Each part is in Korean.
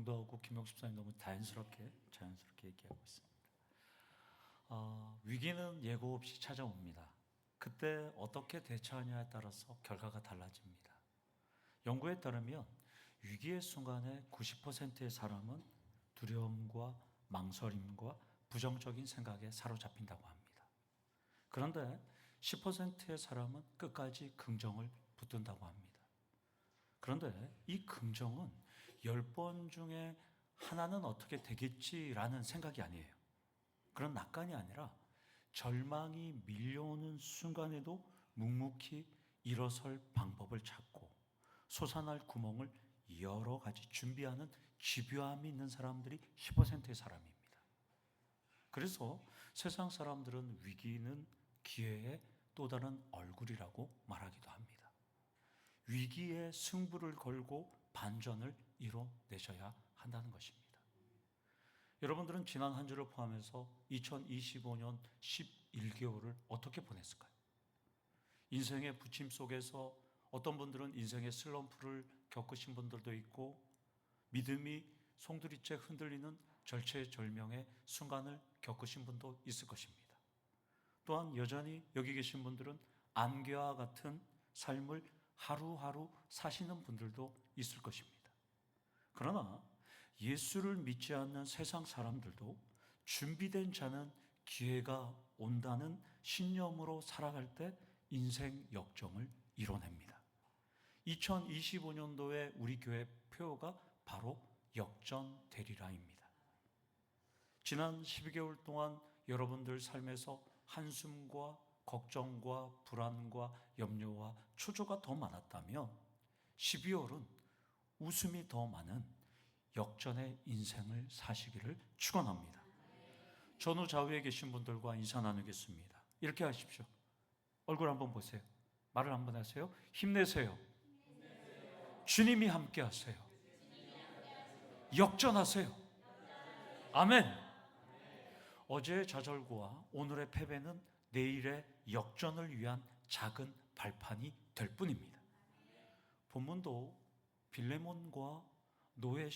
강도하고 김영수 집사님 너무 자연스럽게 얘기하고 있습니다. 위기는 예고 없이 찾아옵니다. 그때 어떻게 대처하냐에 따라서 결과가 달라집니다. 연구에 따르면 위기의 순간에 90%의 사람은 두려움과 망설임과 부정적인 생각에 사로잡힌다고 합니다. 그런데 10%의 사람은 끝까지 긍정을 붙든다고 합니다. 그런데 이 긍정은 10번 중에 하나는 어떻게 되겠지라는 생각이 아니에요. 그런 낙관이 아니라 절망이 밀려오는 순간에도 묵묵히 일어설 방법을 찾고 솟아날 구멍을 여러 가지 준비하는 집요함이 있는 사람들이 10%의 사람입니다. 그래서 세상 사람들은 위기는 기회의 또 다른 얼굴이라고 말하기도 합니다. 위기에 승부를 걸고 반전을 이뤄내셔야 한다는 것입니다. 여러분들은 지난 한 주를 포함해서 2025년 11개월을 어떻게 보냈을까요? 인생의 부침 속에서 어떤 분들은 인생의 슬럼프를 겪으신 분들도 있고 믿음이 송두리째 흔들리는 절체절명의 순간을 겪으신 분도 있을 것입니다. 또한 여전히 여기 계신 분들은 안개와 같은 삶을 하루하루 사시는 분들도 있을 것입니다. 그러나 예수를 믿지 않는 세상 사람들도 준비된 자는 기회가 온다는 신념으로 살아갈 때 인생 역정을 이뤄냅니다. 2025년도에 우리 교회 표어가 바로 역전되리라입니다. 지난 12개월 동안 여러분들 삶에서 한숨과 걱정과 불안과 염려와 초조가 더 많았다면 12월은 웃음이 더 많은 역전의 인생을 사시기를 축원합니다. 전후 좌우에 계신 분들과 인사 나누겠습니다. 이렇게 하십시오. 얼굴 한번 보세요. 말을 한번 하세요. 힘내세요. 주님이 함께 하세요. 역전하세요. 아멘. 어제의 좌절과 오늘의 패배는 내일의 역전을 위한 작은 발판이 될 뿐입니다. 본문도 빌레몬과 노예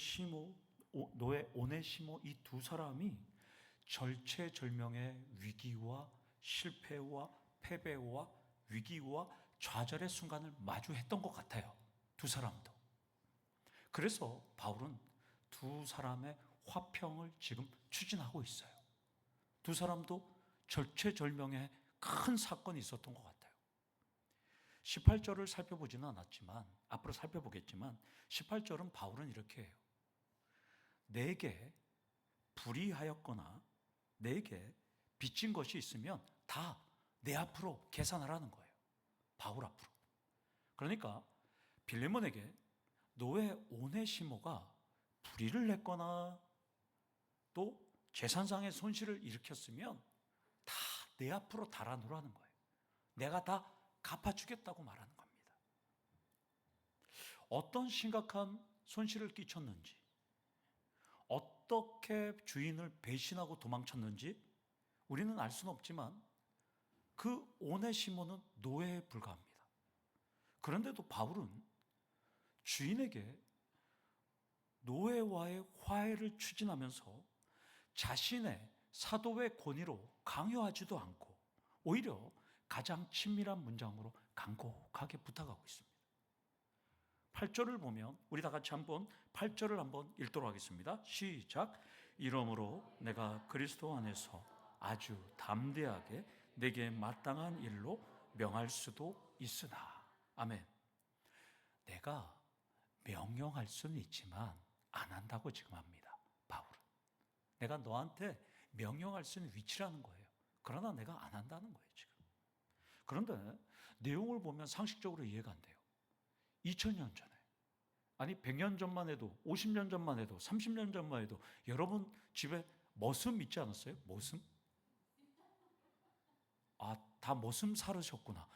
오네시모 이 두 사람이 절체절명의 위기와 실패와 패배와 위기와 좌절의 순간을 마주했던 것 같아요. 두 사람도. 그래서 바울은 두 사람의 화평을 지금 추진하고 있어요. 두 사람도 절체절명의 큰 사건이 있었던 것 같아요. 18절을 살펴보지는 않았지만 앞으로 살펴보겠지만 18절은 바울은 이렇게 해요. 내게 불의하였거나 내게 빚진 것이 있으면 다 내 앞으로 계산하라는 거예요. 바울 앞으로. 그러니까 빌레몬에게 노예 오네시모가 불의를 냈거나 또 재산상의 손실을 일으켰으면 다 내 앞으로 달아놓으라는 거예요. 내가 다 갚아주겠다고 말하는 겁니다. 어떤 심각한 손실을 끼쳤는지, 어떻게 주인을 배신하고 도망쳤는지 우리는 알 수는 없지만 그 오네시모는 노예에 불과합니다. 그런데도 바울은 주인에게 노예와의 화해를 추진하면서 자신의 사도의 권위로 강요하지도 않고 오히려 가장 친밀한 문장으로 간곡하게 부탁하고 있습니다. 8절을 보면 우리 다 같이 한번 8절을 한번 읽도록 하겠습니다. 시작. 이러므로 내가 그리스도 안에서 아주 담대하게 내게 마땅한 일로 명할 수도 있으나. 아멘. 내가 명령할 수는 있지만 안 한다고 지금 합니다. 바울은. 내가 너한테 명령할 수 있는 위치라는 거예요. 그러나 내가 안 한다는 거예요, 지금. 그런데 내용을 보면 상식적으로 이해가 안 돼요. 2000년 전에, 아니 100년 전만 해도, 50년 전만 해도, 30년 전만 해도 여러분 집에 머슴 있지 않았어요? 머슴? 다 머슴 살으셨구나.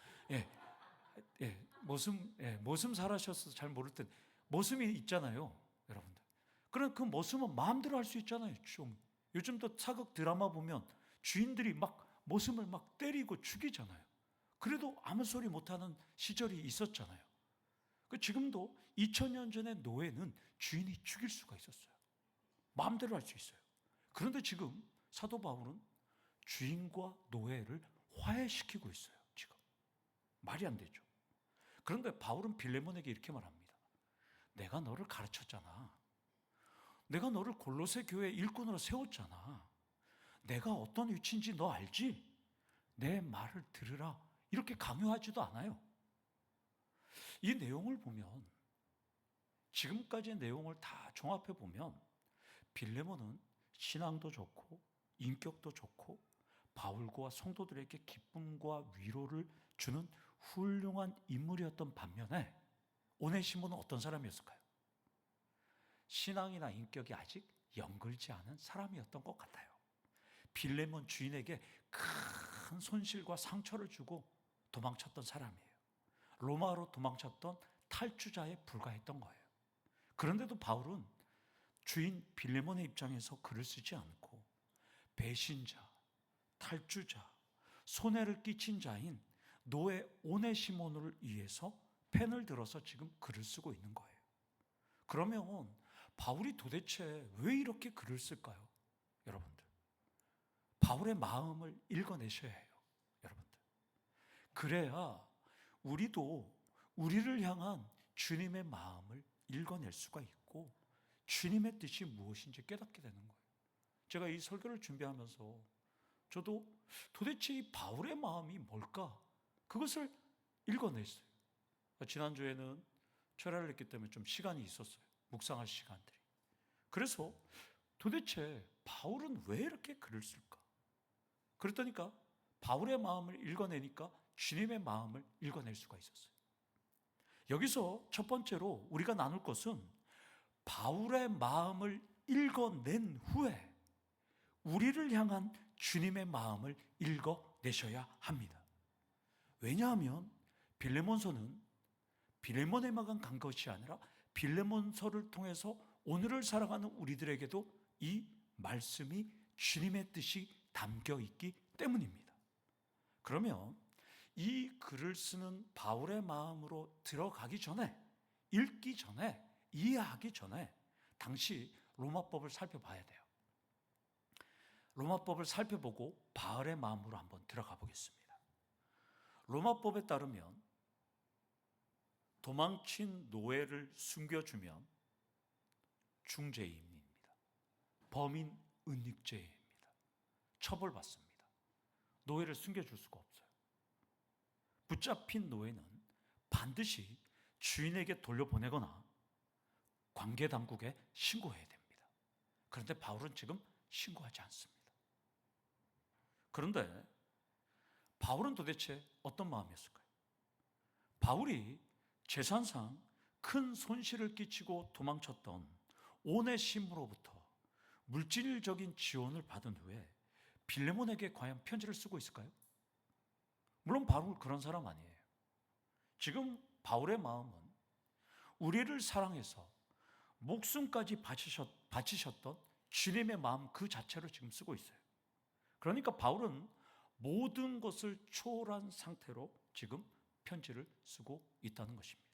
머슴 살으셔서 잘 모를 때 머슴이 있잖아요, 여러분들. 그럼 그 머슴은 마음대로 할 수 있잖아요. 좀 요즘도 사극 드라마 보면 주인들이 막 머슴을 막 때리고 죽이잖아요. 그래도 아무 소리 못하는 시절이 있었잖아요. 지금도 2000년 전의 노예는 주인이 죽일 수가 있었어요. 마음대로 할 수 있어요. 그런데 지금 사도 바울은 주인과 노예를 화해시키고 있어요. 지금 말이 안 되죠. 그런데 바울은 빌레몬에게 이렇게 말합니다. 내가 너를 가르쳤잖아. 내가 너를 골로새 교회 일꾼으로 세웠잖아. 내가 어떤 위치인지 너 알지? 내 말을 들으라. 이렇게 강요하지도 않아요. 이 내용을 보면, 지금까지의 내용을 다 종합해 보면 빌레몬은 신앙도 좋고 인격도 좋고 바울과 성도들에게 기쁨과 위로를 주는 훌륭한 인물이었던 반면에 오네시모는 어떤 사람이었을까요? 신앙이나 인격이 아직 연결지 않은 사람이었던 것 같아요. 빌레몬 주인에게 큰 손실과 상처를 주고 도망쳤던 사람이에요. 로마로 도망쳤던 탈주자에 불과했던 거예요. 그런데도 바울은 주인 빌레몬의 입장에서 글을 쓰지 않고 배신자, 탈주자, 손해를 끼친 자인 노예 오네시모를 위해서 펜을 들어서 지금 글을 쓰고 있는 거예요. 그러면 바울이 도대체 왜 이렇게 글을 쓸까요? 여러분들, 바울의 마음을 읽어내셔야 해요. 여러분들, 그래야 우리도 우리를 향한 주님의 마음을 읽어낼 수가 있고 주님의 뜻이 무엇인지 깨닫게 되는 거예요. 제가 이 설교를 준비하면서 저도 도대체 이 바울의 마음이 뭘까? 그것을 읽어냈어요. 지난주에는 철야를 했기 때문에 좀 시간이 있었어요. 묵상할 시간들이. 그래서 도대체 바울은 왜 이렇게 글을 쓸까? 그랬더니까 바울의 마음을 읽어내니까 주님의 마음을 읽어낼 수가 있었어요. 여기서 첫 번째로 우리가 나눌 것은 바울의 마음을 읽어낸 후에 우리를 향한 주님의 마음을 읽어내셔야 합니다. 왜냐하면 빌레몬서는 빌레몬에만 간 것이 아니라 빌레몬서를 통해서 오늘을 살아가는 우리들에게도 이 말씀이 주님의 뜻이 담겨 있기 때문입니다. 그러면 이 글을 쓰는 바울의 마음으로 들어가기 전에, 읽기 전에, 이해하기 전에 당시 로마법을 살펴봐야 돼요. 로마법을 살펴보고 바울의 마음으로 한번 들어가 보겠습니다. 로마법에 따르면 도망친 노예를 숨겨주면 중죄인입니다. 범인 은닉죄입니다. 처벌받습니다. 노예를 숨겨줄 수가 없어요. 붙잡힌 노예는 반드시 주인에게 돌려보내거나 관계당국에 신고해야 됩니다. 그런데 바울은 지금 신고하지 않습니다. 그런데 바울은 도대체 어떤 마음이었을까요? 바울이 재산상 큰 손실을 끼치고 도망쳤던 오네시모로부터 물질적인 지원을 받은 후에 빌레몬에게 과연 편지를 쓰고 있을까요? 물론 바울은 그런 사람 아니에요. 지금 바울의 마음은 우리를 사랑해서 목숨까지 바치셨던 주님의 마음 그 자체로 지금 쓰고 있어요. 그러니까 바울은 모든 것을 초월한 상태로 지금 편지를 쓰고 있다는 것입니다.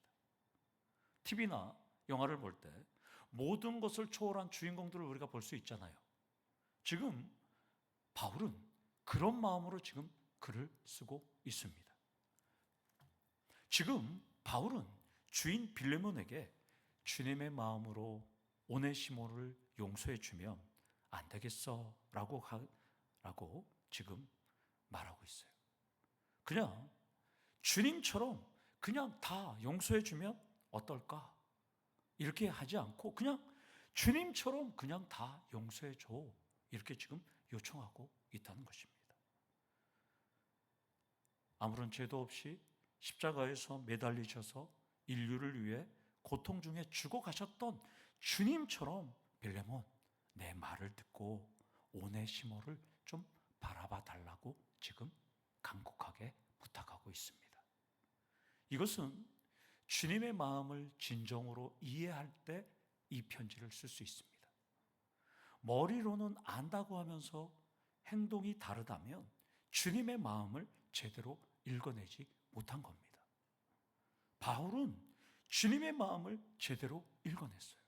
TV나 영화를 볼 때 모든 것을 초월한 주인공들을 우리가 볼 수 있잖아요. 지금 바울은 그런 마음으로 지금 글을 쓰고 있습니다. 지금 바울은 주인 빌레몬에게 주님의 마음으로 오네시모를 용서해 주면 안 되겠어 라고 지금 말하고 있어요. 그냥 주님처럼 그냥 다 용서해 주면 어떨까? 이렇게 하지 않고 그냥 주님처럼 그냥 다 용서해 줘. 이렇게 지금 요청하고 있다는 것입니다. 아무런 죄도 없이 십자가에서 매달리셔서 인류를 위해 고통 중에 죽어가셨던 주님처럼 빌레몬, 내 말을 듣고 오네시모를 좀 바라봐 달라고 지금 간곡하게 부탁하고 있습니다. 이것은 주님의 마음을 진정으로 이해할 때 이 편지를 쓸 수 있습니다. 머리로는 안다고 하면서 행동이 다르다면 주님의 마음을 제대로 읽어내지 못한 겁니다. 바울은 주님의 마음을 제대로 읽어냈어요.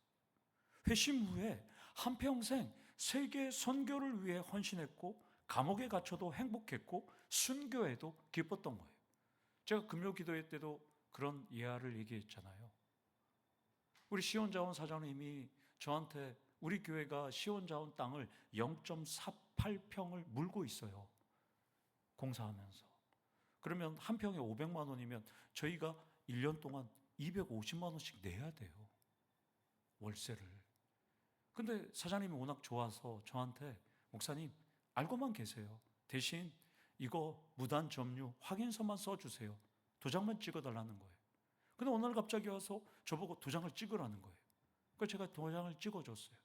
회심 후에 한평생 세계 선교를 위해 헌신했고 감옥에 갇혀도 행복했고 순교에도 기뻤던 거예요. 제가 금요 기도회 때도 그런 예화를 얘기했잖아요. 우리 시온자원 사장님이 저한테 우리 교회가 시온자원 땅을 0.48평을 물고 있어요. 공사하면서. 그러면 한 평에 500만 원이면 저희가 1년 동안 250만 원씩 내야 돼요. 월세를. 근데 사장님이 워낙 좋아서 저한테 목사님 알고만 계세요. 대신 이거 무단 점유 확인서만 써주세요. 도장만 찍어달라는 거예요. 근데 어느 날 갑자기 와서 저보고 도장을 찍으라는 거예요. 그래서 제가 도장을 찍어줬어요.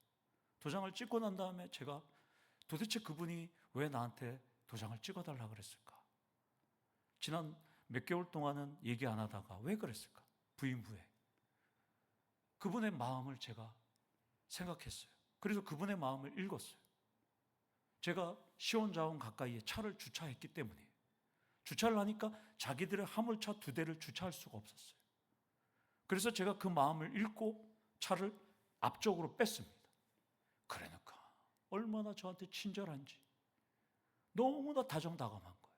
도장을 찍고 난 다음에 제가 도대체 그분이 왜 나한테 도장을 찍어달라 그랬을까? 지난 몇 개월 동안은 얘기 안 하다가 왜 그랬을까? 부임 후에. 그분의 마음을 제가 생각했어요. 그래서 그분의 마음을 읽었어요. 제가 시온자원 가까이에 차를 주차했기 때문이에요. 주차를 하니까 자기들의 화물차 2대를 주차할 수가 없었어요. 그래서 제가 그 마음을 읽고 차를 앞쪽으로 뺐습니다. 그러니까 얼마나 저한테 친절한지 너무나 다정다감한 거예요.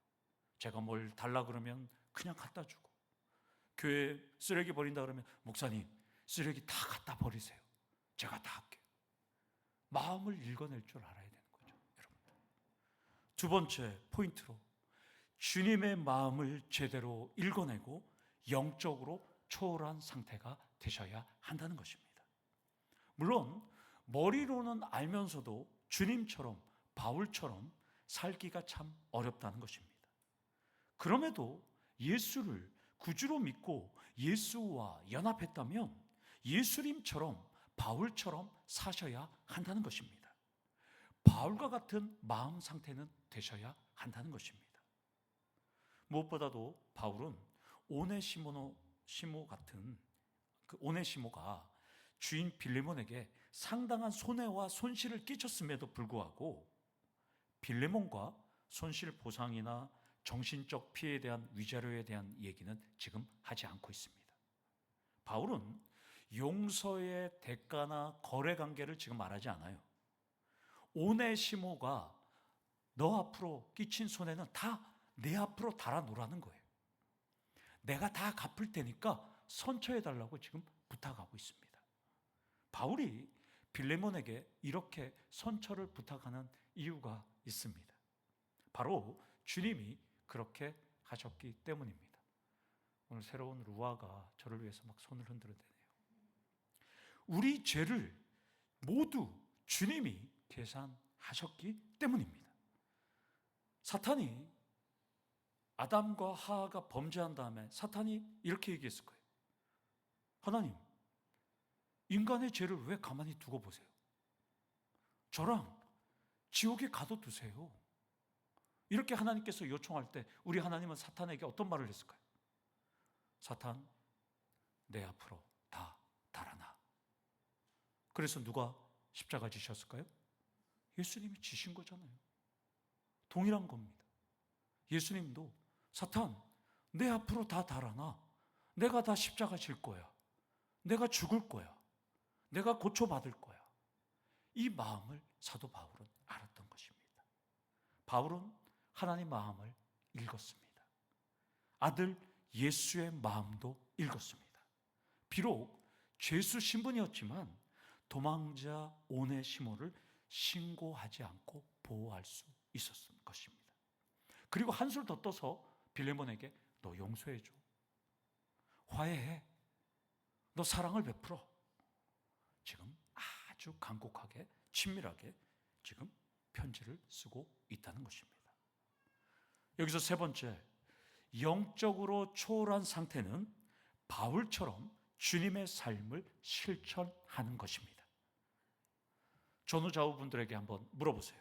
제가 뭘 달라 그러면 그냥 갖다 주고, 교회 쓰레기 버린다 그러면 목사님 쓰레기 다 갖다 버리세요. 제가 다 할게요. 마음을 읽어낼 줄 알아야 되는 거죠, 여러분. 두 번째 포인트로 주님의 마음을 제대로 읽어내고 영적으로 초월한 상태가 되셔야 한다는 것입니다. 물론 머리로는 알면서도 주님처럼 바울처럼 살기가 참 어렵다는 것입니다. 그럼에도 예수를 구주로 믿고 예수와 연합했다면 예수님처럼 바울처럼 사셔야 한다는 것입니다. 바울과 같은 마음 상태는 되셔야 한다는 것입니다. 무엇보다도 바울은 오네시모 같은 그 오네시모가 주인 빌레몬에게 상당한 손해와 손실을 끼쳤음에도 불구하고 빌레몬과 손실 보상이나 정신적 피해에 대한 위자료에 대한 얘기는 지금 하지 않고 있습니다. 바울은 용서의 대가나 거래 관계를 지금 말하지 않아요. 오네시모가 너 앞으로 끼친 손해는 다 내 앞으로 달아놓으라는 거예요. 내가 다 갚을 테니까 선처해달라고 지금 부탁하고 있습니다. 바울이 빌레몬에게 이렇게 선처를 부탁하는 이유가 있습니다. 바로 주님이 그렇게 하셨기 때문입니다. 오늘 새로운 루아가 저를 위해서 막 손을 흔들어대네요. 우리 죄를 모두 주님이 계산하셨기 때문입니다. 사탄이 아담과 하하가 범죄한 다음에 사탄이 이렇게 얘기했을 거예요. 하나님, 인간의 죄를 왜 가만히 두고 보세요? 저랑 지옥에 가둬두세요. 이렇게 하나님께서 요청할 때 우리 하나님은 사탄에게 어떤 말을 했을까요? 사탄, 내 앞으로 다 달아나. 그래서 누가 십자가 지셨을까요? 예수님이 지신 거잖아요. 동일한 겁니다. 예수님도 사탄, 내 앞으로 다 달아나. 내가 다 십자가 질 거야. 내가 죽을 거야. 내가 고초받을 거야. 이 마음을 사도 바울은 알았던 것입니다. 바울은 하나님 마음을 읽었습니다. 아들 예수의 마음도 읽었습니다. 비록 죄수 신분이었지만 도망자 오네시모를 신고하지 않고 보호할 수 있었을 것입니다. 그리고 한술 더 떠서 빌레몬에게 너 용서해줘. 화해해. 너 사랑을 베풀어. 지금 아주 간곡하게 친밀하게 지금 편지를 쓰고 있다는 것입니다. 여기서 세 번째, 영적으로 초월한 상태는 바울처럼 주님의 삶을 실천하는 것입니다. 전후좌우분들에게 한번 물어보세요.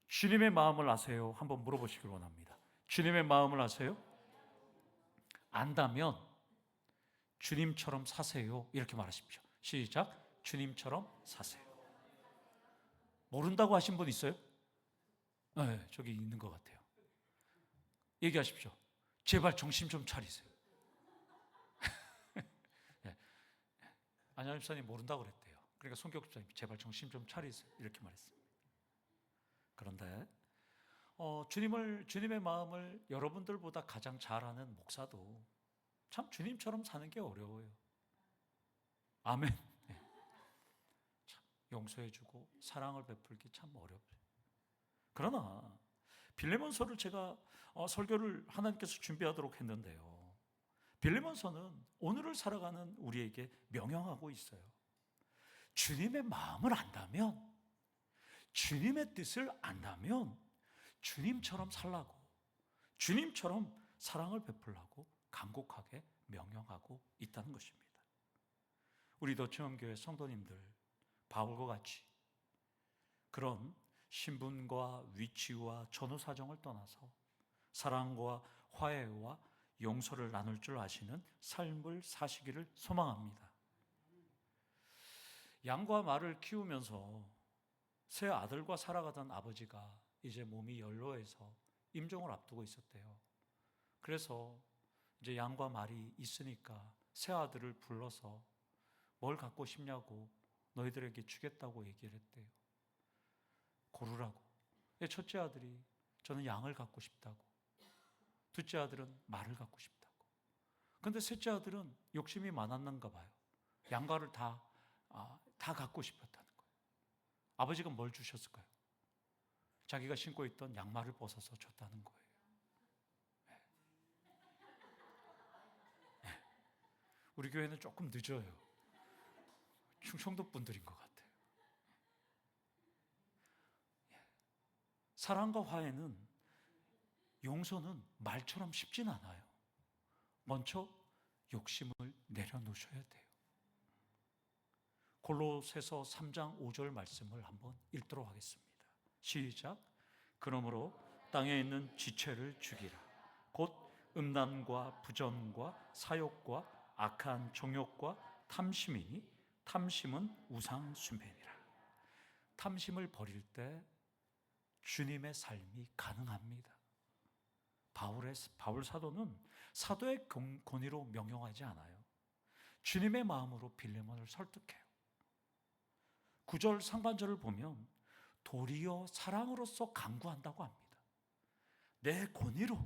주님의 마음을 아세요? 한번 물어보시길 원합니다. 주님의 마음을 아세요? 안다면 주님처럼 사세요. 이렇게 말하십시오. 시작. 주님처럼 사세요. 모른다고 하신 분 있어요? 네, 저기 있는 것 같아요. 얘기하십시오. 제발 정신 좀 차리세요. 네. 안양 집사님 모른다고 그랬대요. 그러니까 송교집사님이 제발 정신 좀 차리세요 이렇게 말했습니다. 그런데 주님의 마음을 여러분들보다 가장 잘 아는 목사도 참 주님처럼 사는 게 어려워요. 아멘. 네. 참 용서해주고 사랑을 베풀기 참 어렵죠. 그러나 빌레몬서를 제가 설교를 하나님께서 준비하도록 했는데요, 빌레몬서는 오늘을 살아가는 우리에게 명령하고 있어요. 주님의 마음을 안다면, 주님의 뜻을 안다면 주님처럼 살라고, 주님처럼 사랑을 베풀라고 간곡하게 명령하고 있다는 것입니다. 우리 도청교회 성도님들, 바울과 같이 그런 신분과 위치와 전후 사정을 떠나서 사랑과 화해와 용서를 나눌 줄 아시는 삶을 사시기를 소망합니다. 양과 말을 키우면서 새 아들과 살아가던 아버지가 이제 몸이 연로해서 임종을 앞두고 있었대요. 그래서 이제 양과 말이 있으니까 새 아들을 불러서 뭘 갖고 싶냐고 너희들에게 주겠다고 얘기를 했대요. 고르라고. 첫째 아들이 저는 양을 갖고 싶다고, 둘째 아들은 말을 갖고 싶다고. 그런데 셋째 아들은 욕심이 많았는가 봐요. 양과를 다 갖고 싶었다는 거예요. 아버지가 뭘 주셨을까요? 자기가 신고 있던 양말을 벗어서 줬다는 거예요. 네. 네. 우리 교회는 조금 늦어요. 충청도 분들인 것 같아요. 사랑과 화해는, 용서는 말처럼 쉽진 않아요. 먼저 욕심을 내려놓으셔야 돼요. 골로새서 3장 5절 말씀을 한번 읽도록 하겠습니다. 시작. 그러므로 땅에 있는 지체를 죽이라. 곧 음란과 부전과 사욕과 악한 정욕과 탐심이니 탐심은 우상 숭배니라. 탐심을 버릴 때 주님의 삶이 가능합니다. 바울 사도는 사도의 권위로 명령하지 않아요. 주님의 마음으로 빌레몬을 설득해요. 9절 상반절을 보면 도리어 사랑으로서 간구한다고 합니다. 내 권위로,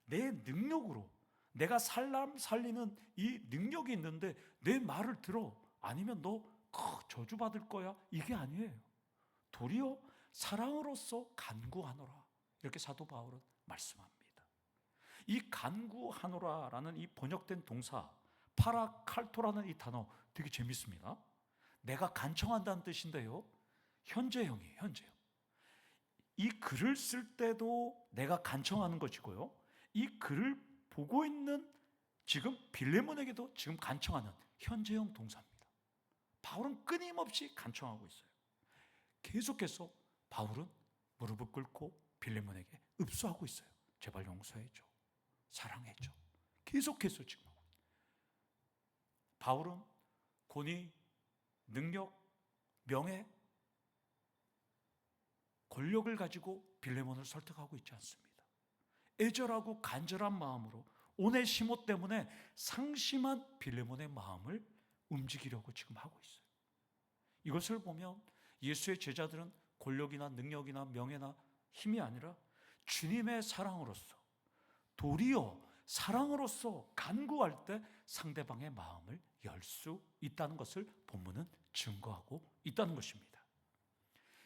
내 능력으로, 내가 사람 살리는 이 능력이 있는데 내 말을 들어, 아니면 너 저주받을 거야, 이게 아니에요. 도리어 사랑으로서 간구하노라, 이렇게 사도 바울은 말씀합니다. 이 간구하노라라는 이 번역된 동사 파라칼토라는 이 단어 되게 재밌습니다. 내가 간청한다는 뜻인데요, 현재형이에요. 현재형. 이 글을 쓸 때도 내가 간청하는 것이고요, 이 글을 보고 있는 지금 빌레몬에게도 지금 간청하는 현재형 동사입니다. 바울은 끊임없이 간청하고 있어요. 계속해서 바울은 무릎을 꿇고 빌레몬에게 읍소하고 있어요. 제발 용서해줘, 사랑해줘. 계속해서 지금 하고 있어요. 바울은 권위, 능력, 명예, 권력을 가지고 빌레몬을 설득하고 있지 않습니다. 애절하고 간절한 마음으로 오네시모 때문에 상심한 빌레몬의 마음을 움직이려고 지금 하고 있어요. 이것을 보면 예수의 제자들은 권력이나 능력이나 명예나 힘이 아니라 주님의 사랑으로서, 도리어 사랑으로서 간구할 때 상대방의 마음을 열 수 있다는 것을 본문은 증거하고 있다는 것입니다.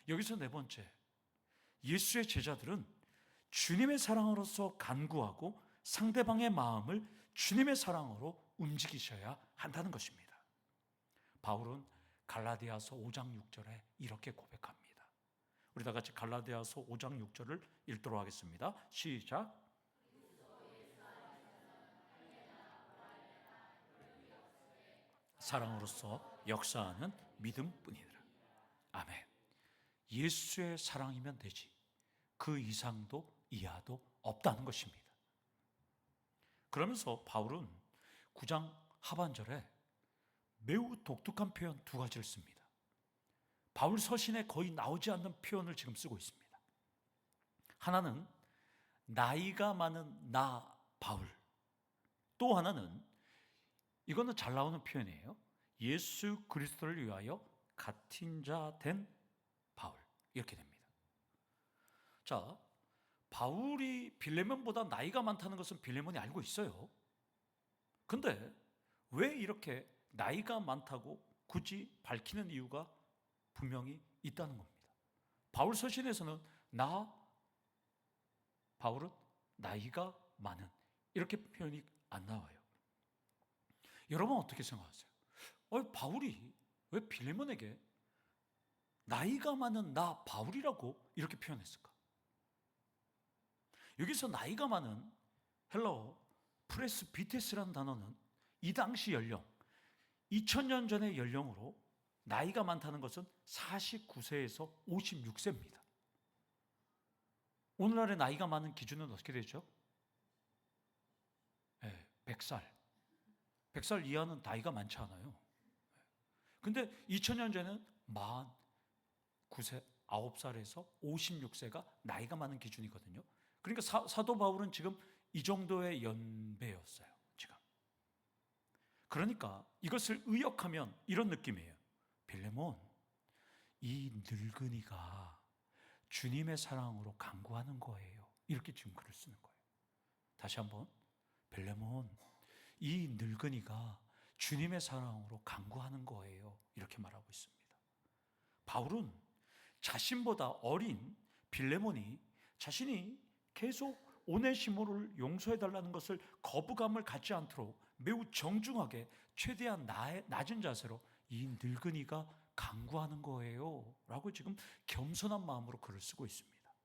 여기서 네 번째, 예수의 제자들은 주님의 사랑으로서 간구하고 상대방의 마음을 주님의 사랑으로 움직이셔야 한다는 것입니다. 바울은 갈라디아서 5장 6절에 이렇게 고백합니다. 우리 다 같이 갈라디아서 5장 6절을 읽도록 하겠습니다. 시작. 사랑으로서 역사하는 믿음뿐이니라. 아멘. 예수의 사랑이면 되지 그 이상도 이하도 없다는 것입니다. 그러면서 바울은 9장 하반절에 매우 독특한 표현 두 가지를 씁니다. 바울 서신에 거의 나오지 않는 표현을 지금 쓰고 있습니다. 하나는 나이가 많은 나 바울, 또 하나는, 이거는 잘 나오는 표현이에요, 예수 그리스도를 위하여 같은 자 된 바울, 이렇게 됩니다. 자, 바울이 빌레몬보다 나이가 많다는 것은 빌레몬이 알고 있어요. 근데 왜 이렇게 나이가 많다고 굳이 밝히는 이유가 분명히 있다는 겁니다. 바울 서신에서는 바울은 나이가 많은, 이렇게 표현이 안 나와요. 여러분 어떻게 생각하세요? 바울이 왜 빌레몬에게 나이가 많은 나 바울이라고 이렇게 표현했을까? 여기서 나이가 많은 헬라어 프레스비테스라는 단어는 이 당시 연령, 2000년 전의 연령으로 나이가 많다는 것은 49세에서 56세입니다. 오늘날의 나이가 많은 기준은 어떻게 되죠? 100살. 100살 이하는 나이가 많지 않아요. 근데 2000년 전에는 49세, 9살에서 56세가 나이가 많은 기준이거든요. 그러니까 사도 바울은 지금 이 정도의 연배였어요, 지금. 그러니까 이것을 의역하면 이런 느낌이에요. 빌레몬, 이 늙은이가 주님의 사랑으로 간구하는 거예요. 이렇게 지금 글을 쓰는 거예요. 다시 한번, 빌레몬, 이 늙은이가 주님의 사랑으로 간구하는 거예요. 이렇게 말하고 있습니다. 바울은 자신보다 어린 빌레몬이 자신이 계속 오네시모를 용서해달라는 것을 거부감을 갖지 않도록 매우 정중하게 최대한 낮은 자세로 이 늙은이가 간구하는 거예요 라고 지금 겸손한 마음으로 글을 쓰고 있습니다.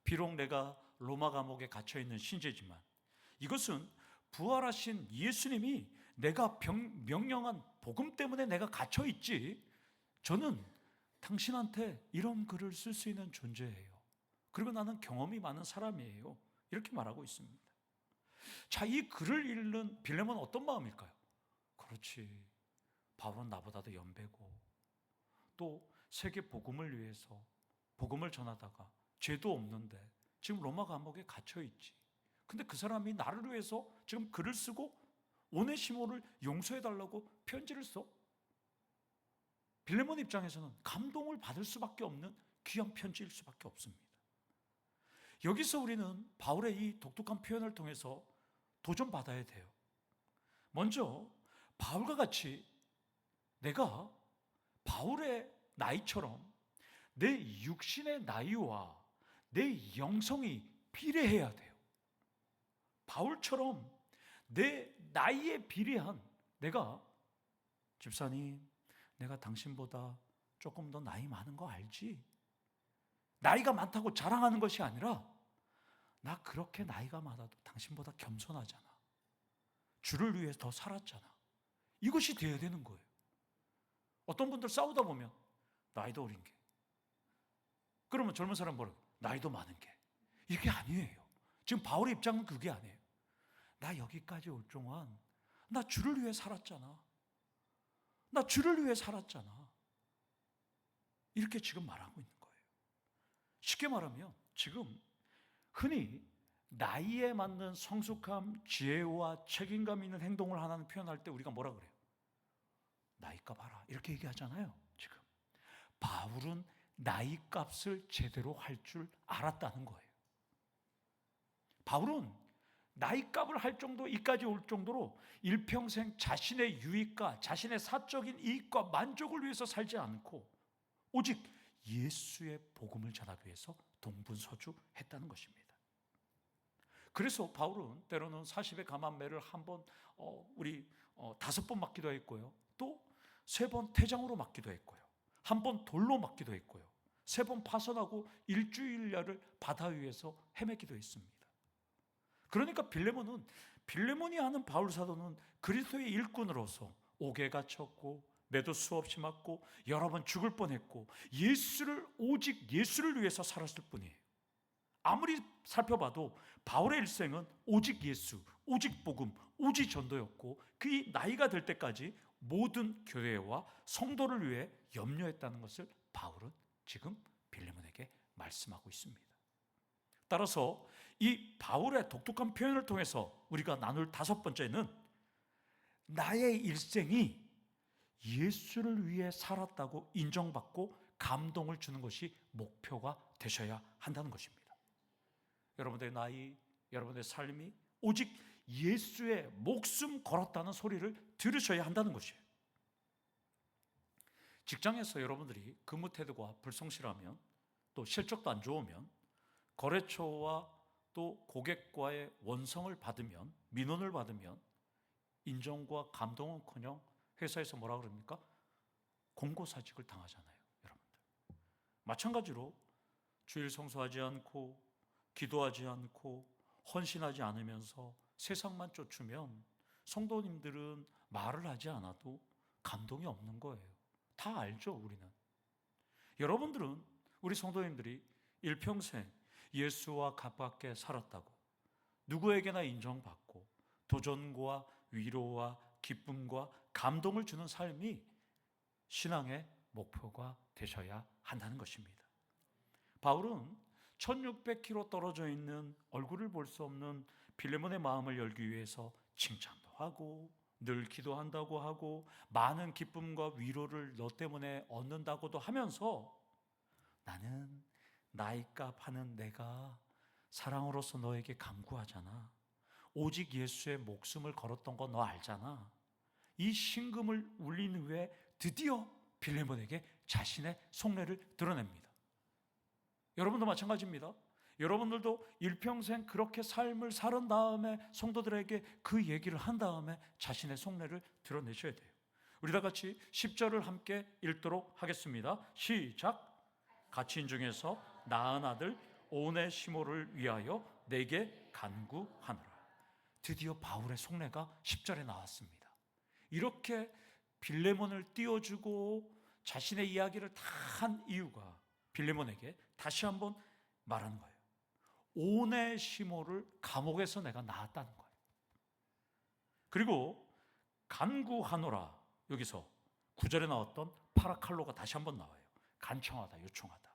비록 내가 로마 감옥에 갇혀있는 신재지만 이것은 부활하신 예수님이 내가 명령한 복음 때문에 내가 갇혀있지, 저는 당신한테 이런 글을 쓸 수 있는 존재예요. 그리고 나는 경험이 많은 사람이에요. 이렇게 말하고 있습니다. 자, 이 글을 읽는 빌레몬은 어떤 마음일까요? 그렇지, 바울은 나보다도 연배고 또 세계 복음을 위해서 복음을 전하다가 죄도 없는데 지금 로마 감옥에 갇혀있지. 근데 그 사람이 나를 위해서 지금 글을 쓰고 오네시모를 용서해달라고 편지를 써? 빌레몬 입장에서는 감동을 받을 수밖에 없는 귀한 편지일 수밖에 없습니다. 여기서 우리는 바울의 이 독특한 표현을 통해서 도전받아야 돼요. 먼저 바울과 같이 내가 바울의 나이처럼 내 육신의 나이와 내 영성이 비례해야 돼요. 바울처럼 내 나이에 비례한, 내가 집사님, 내가 당신보다 조금 더 나이 많은 거 알지? 나이가 많다고 자랑하는 것이 아니라 나 그렇게 나이가 많아도 당신보다 겸손하잖아. 주를 위해서 더 살았잖아. 이것이 돼야 되는 거예요. 어떤 분들 싸우다 보면 나이도 어린 게, 그러면 젊은 사람 뭐라고? 나이도 많은 게. 이게 아니에요. 지금 바울의 입장은 그게 아니에요. 나 여기까지 올 동안 나 주를 위해 살았잖아. 나 주를 위해 살았잖아. 이렇게 지금 말하고 있는 거예요. 쉽게 말하면 지금 흔히 나이에 맞는 성숙함, 지혜와 책임감 있는 행동을 하나는 표현할 때 우리가 뭐라 그래요? 나이값 알아. 이렇게 얘기하잖아요. 지금 바울은 나이값을 제대로 할 줄 알았다는 거예요. 바울은 나이값을 할 정도, 이까지 올 정도로 일평생 자신의 유익과 자신의 사적인 이익과 만족을 위해서 살지 않고 오직 예수의 복음을 전하기 위해서 동분서주했다는 것입니다. 그래서 바울은 때로는 40의 감암매를 한 번, 5번 맞기도 했고요. 또 3번 태장으로 맞기도 했고요. 한 번 돌로 맞기도 했고요. 3번 파선하고 일주일야를 바다 위에서 헤매기도 했습니다. 그러니까 빌레몬이 하는 바울 사도는 그리스도의 일꾼으로서 옥에 갇혔고 매도 수없이 맞고 여러 번 죽을 뻔했고 오직 예수를 위해서 살았을 뿐이에요. 아무리 살펴봐도 바울의 일생은 오직 예수, 오직 복음, 오직 전도였고 그 나이가 될 때까지 모든 교회와 성도를 위해 염려했다는 것을 바울은 지금 빌레몬에게 말씀하고 있습니다. 따라서 이 바울의 독특한 표현을 통해서 우리가 나눌 5번째는 나의 일생이 예수를 위해 살았다고 인정받고 감동을 주는 것이 목표가 되셔야 한다는 것입니다. 여러분들의 나이, 여러분들의 삶이 오직 예수의 목숨 걸었다는 소리를 들으셔야 한다는 것이에요. 직장에서 여러분들이 근무 태도가 불성실하면, 또 실적도 안 좋으면, 거래처와 또 고객과의 원성을 받으면, 민원을 받으면 인정과 감동은커녕 회사에서 뭐라 그럽니까? 공고사직을 당하잖아요, 여러분들. 마찬가지로 주일 성수하지 않고 기도하지 않고 헌신하지 않으면서 세상만 쫓으면 성도님들은 말을 하지 않아도 감동이 없는 거예요. 다 알죠, 우리는. 여러분들은, 우리 성도님들이 일평생 예수와 가깝게 살았다고 누구에게나 인정받고 도전과 위로와 기쁨과 감동을 주는 삶이 신앙의 목표가 되셔야 한다는 것입니다. 바울은 1600km 떨어져 있는 얼굴을 볼 수 없는 빌레몬의 마음을 열기 위해서 칭찬도 하고 늘 기도한다고 하고 많은 기쁨과 위로를 너 때문에 얻는다고도 하면서, 나는 나이값 하는 내가 사랑으로서 너에게 간구하잖아. 오직 예수의 목숨을 걸었던 거 너 알잖아. 이 신금을 울린 후에 드디어 빌레몬에게 자신의 속내를 드러냅니다. 여러분도 마찬가지입니다. 여러분들도 일평생 그렇게 삶을 살은 다음에 성도들에게 그 얘기를 한 다음에 자신의 속내를 드러내셔야 돼요. 우리 다 같이 10절을 함께 읽도록 하겠습니다. 시작. 갇힌 중에서 낳은 아들 오네시모를 위하여 내게 간구하노라. 드디어 바울의 속내가 10절에 나왔습니다. 이렇게 빌레몬을 띄워주고 자신의 이야기를 다 한 이유가 빌레몬에게 다시 한번 말하는 거예요. 오네시모를 감옥에서 내가 낳았다는 거예요. 그리고 간구하노라, 여기서 9절에 나왔던 파라칼로가 다시 한번 나와요. 간청하다, 요청하다.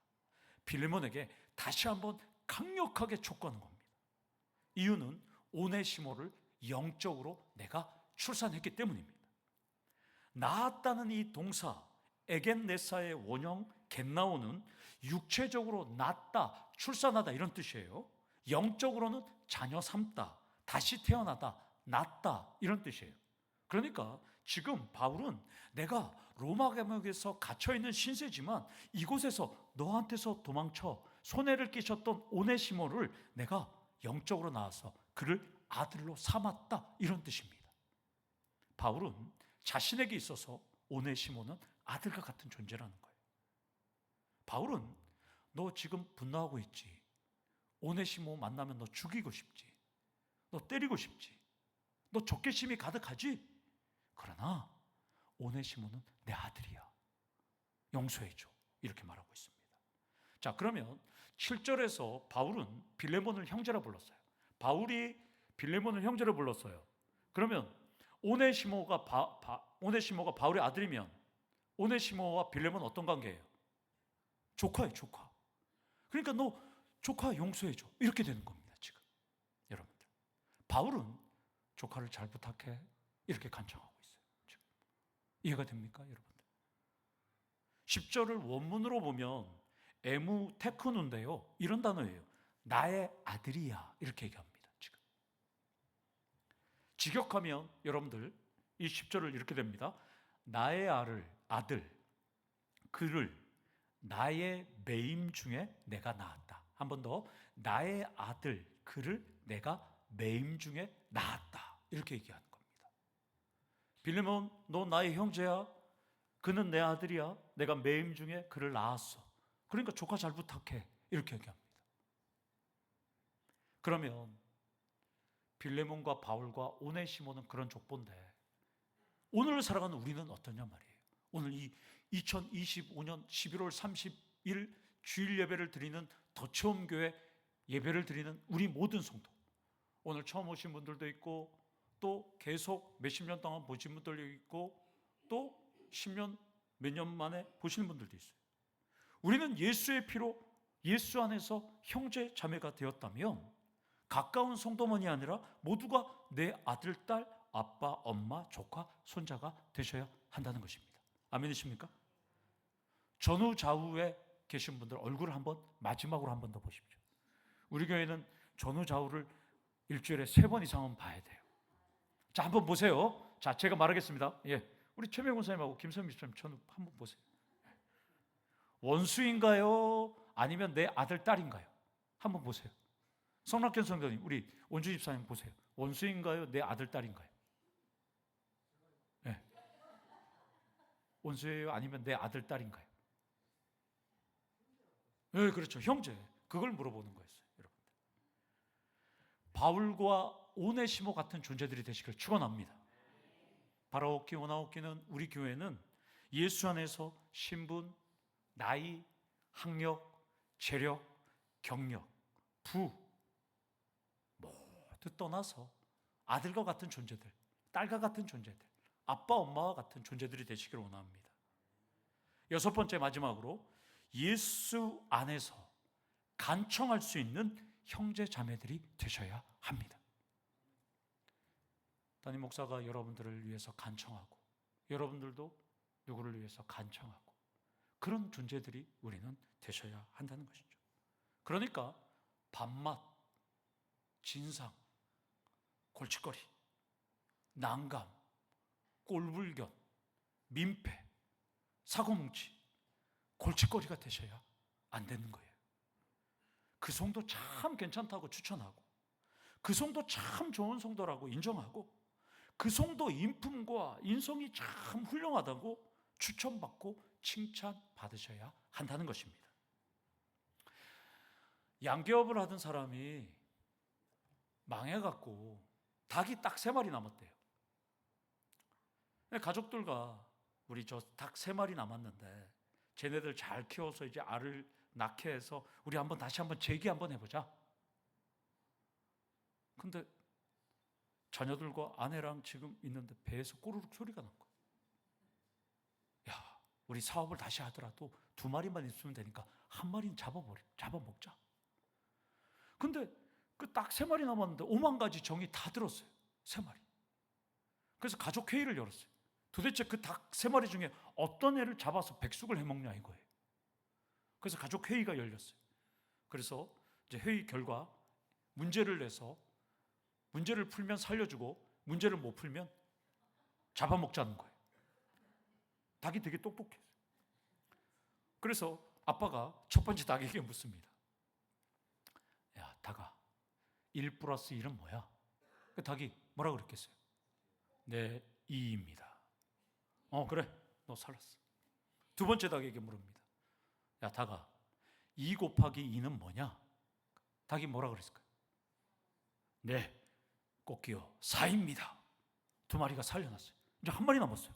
빌레몬에게 다시 한번 강력하게 촉구하는 겁니다. 이유는 오네시모를 영적으로 내가 출산했기 때문입니다. 낳았다는 이 동사 에겐네사의 원형 겟나오는 육체적으로 낳다, 출산하다 이런 뜻이에요. 영적으로는 자녀 삼다, 다시 태어나다, 낳다 이런 뜻이에요. 그러니까 지금 바울은 내가 로마 감옥에서 갇혀있는 신세지만 이곳에서 너한테서 도망쳐 손해를 끼쳤던 오네시모를 내가 영적으로 낳아서 그를 아들로 삼았다 이런 뜻입니다. 바울은 자신에게 있어서 오네시모는 아들과 같은 존재라는 거예요. 바울은 너 지금 분노하고 있지. 오네시모 만나면 너 죽이고 싶지. 너 때리고 싶지. 너 적개심이 가득하지. 그러나 오네시모는 내 아들이야. 용서해줘. 이렇게 말하고 있습니다. 자, 그러면 7절에서 바울은 빌레몬을 형제라 불렀어요. 바울이 빌레몬을 형제로 불렀어요. 그러면 오네시모가 바울의 아들이면 오네시모와 빌레몬은 어떤 관계예요? 조카예요, 조카. 그러니까 너 조카 용서해줘. 이렇게 되는 겁니다, 지금. 여러분들. 바울은 조카를 잘 부탁해. 이렇게 간청하고 있어요, 지금. 이해가 됩니까, 여러분들? 10절을 원문으로 보면 에무테크누인데요. 이런 단어예요. 나의 아들이야. 이렇게 얘기합니다, 지금. 직역하면 여러분들 이 10절을 이렇게 됩니다. 나의 아들, 그를 나의 매임 중에 내가 낳았다. 한 번 더, 나의 아들, 그를 내가 매임 중에 낳았다. 이렇게 얘기하는 겁니다. 빌레몬, 너 나의 형제야. 그는 내 아들이야. 내가 매임 중에 그를 낳았어. 그러니까 조카 잘 부탁해. 이렇게 얘기합니다. 그러면 빌레몬과 바울과 오네시모는 그런 족보인데 오늘 살아가는 우리는 어떠냐 말이에요. 오늘 이 2025년 11월 30일 주일 예배를 드리는 더체험교회 예배를 드리는 우리 모든 성도, 오늘 처음 오신 분들도 있고 또 계속 몇십 년 동안 보신 분들도 있고 또 10년 몇 년 만에 보시는 분들도 있어요. 우리는 예수의 피로 예수 안에서 형제 자매가 되었다면 가까운 성도만이 아니라 모두가 내 아들, 딸, 아빠, 엄마, 조카, 손자가 되셔야 한다는 것입니다. 아멘이십니까? 전후 좌우에 계신 분들 얼굴을 한번 마지막으로 한 번 더 보십시오. 우리 교회는 전후 좌우를 일주일에 3번 이상은 봐야 돼요. 자, 한번 보세요. 자, 제가 말하겠습니다. 예, 우리 최명훈 선생님하고 김선미 선생님 전후 한번 보세요. 원수인가요? 아니면 내 아들, 딸인가요? 한번 보세요. 성락현 성도님, 우리 원주 집사님 보세요. 원수인가요? 내 아들, 딸인가요? 네. 원수예요? 아니면 내 아들, 딸인가요? 네, 그렇죠. 형제. 그걸 물어보는 거였어요, 여러분들. 바울과 오네시모 같은 존재들이 되시길 축원합니다. 바라옵기, 원하옵기는 우리 교회는 예수 안에서 신분, 나이, 학력, 재력, 경력, 부 모두 떠나서 아들과 같은 존재들, 딸과 같은 존재들, 아빠, 엄마와 같은 존재들이 되시길 원합니다. 6번째, 마지막으로 예수 안에서 간청할 수 있는 형제 자매들이 되셔야 합니다. 담임 목사가 여러분들을 위해서 간청하고, 여러분들도 누구를 위해서 간청하고, 그런 존재들이 우리는 되셔야 한다는 것이죠. 그러니까 밥맛, 진상, 골칫거리, 난감, 꼴불견, 민폐, 사고뭉치, 골칫거리가 되셔야 안 되는 거예요. 그 성도 참 괜찮다고 추천하고, 그 성도 참 좋은 성도라고 인정하고, 그 성도 인품과 인성이 참 훌륭하다고 추천받고 칭찬받으셔야 한다는 것입니다. 양계업을 하던 사람이 망해갖고 닭이 딱 3마리 남았대요. 가족들과 우리 저 닭 3마리 남았는데 쟤네들 잘 키워서 이제 알을 낳게 해서 우리 다시 한번 재기 한번 해보자. 근데 자녀들과 아내랑 지금 있는데 배에서 꼬르륵 소리가 난 거야. 야, 우리 사업을 다시 하더라도 2마리만 있으면 되니까 1마리는 잡아먹자. 근데 그 딱 3마리 남았는데 5만 가지 정이 다 들었어요. 3마리. 그래서 가족 회의를 열었어요. 도대체 그 닭 3마리 중에 어떤 애를 잡아서 백숙을 해먹냐 이거예요. 그래서 가족 회의가 열렸어요. 그래서 이제 회의 결과 문제를 내서 문제를 풀면 살려주고 문제를 못 풀면 잡아먹자는 거예요. 닭이 되게 똑똑해요. 그래서 아빠가 첫 번째 닭에게 묻습니다. 야, 닭아, 1 플러스 1은 뭐야? 그 닭이 뭐라 그랬겠어요? 네, 2입니다. 그래, 너 살았어. 두 번째 닭에게 물습니다. 야, 닭아, 2 곱하기 2는 뭐냐? 닭이 뭐라 그랬을까요? 네, 꽃기요 4입니다. 2마리가 살려났어요. 이제 1마리 남았어요.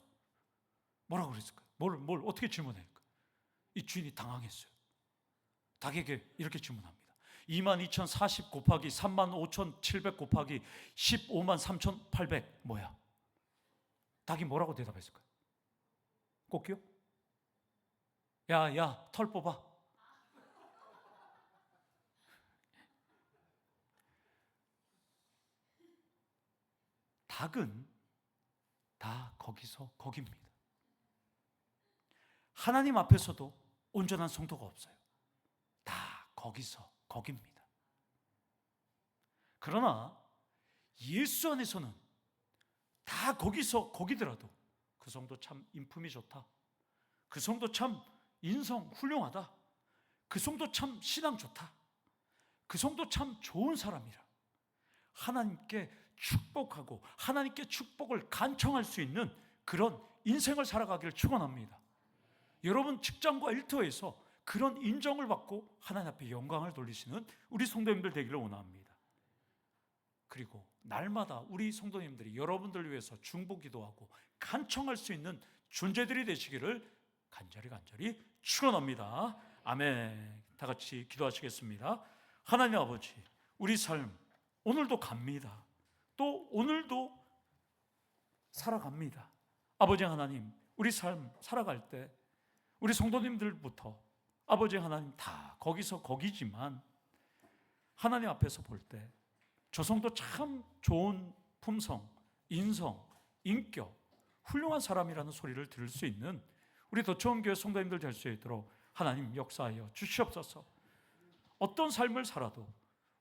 뭐라고 그랬을까요? 뭘 어떻게 질문할까요? 이 주인이 당황했어요. 닭에게 이렇게 질문합니다. 22,040 곱하기 35,700 곱하기 153,800 뭐야? 닭이 뭐라고 대답했을까요? 꽃기요? 야, 털 뽑아. 닭은 다 거기서 거깁니다. 하나님 앞에서도 온전한 성도가 없어요. 다 거기서 거깁니다. 그러나 예수 안에서는 다 거기서 거기더라도 그 성도 참 인품이 좋다, 그 성도 참 인성 훌륭하다, 그 성도 참 신앙 좋다, 그 성도 참 좋은 사람이라 하나님께 축복하고 하나님께 축복을 간청할 수 있는 그런 인생을 살아가기를 축원합니다. 여러분 직장과 일터에서 그런 인정을 받고 하나님 앞에 영광을 돌리시는 우리 성도님들 되기를 원합니다. 그리고 날마다 우리 성도님들이 여러분들을 위해서 중보기도하고 간청할 수 있는 존재들이 되시기를 간절히 축원합니다. 아멘. 다 같이 기도하시겠습니다. 하나님 아버지, 우리 삶 오늘도 갑니다. 또 오늘도 살아갑니다. 아버지 하나님, 우리 삶 살아갈 때 우리 성도님들부터 아버지 하나님 다 거기서 거기지만 하나님 앞에서 볼 때 저 성도 참 좋은 품성, 인성, 인격, 훌륭한 사람이라는 소리를 들을 수 있는 우리 더 좋은 교회 성도님들 될 수 있도록 하나님 역사하여 주시옵소서. 어떤 삶을 살아도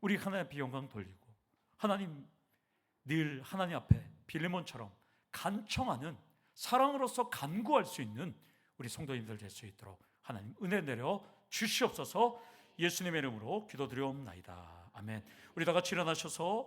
우리 하나님 앞에 영광 돌리고 하나님 늘 하나님 앞에 빌레몬처럼 간청하는 사랑으로서 간구할 수 있는 우리 성도님들 될 수 있도록 하나님 은혜 내려 주시옵소서. 예수님의 이름으로 기도드리옵나이다. 아멘. 우리 다 같이 일어나셔서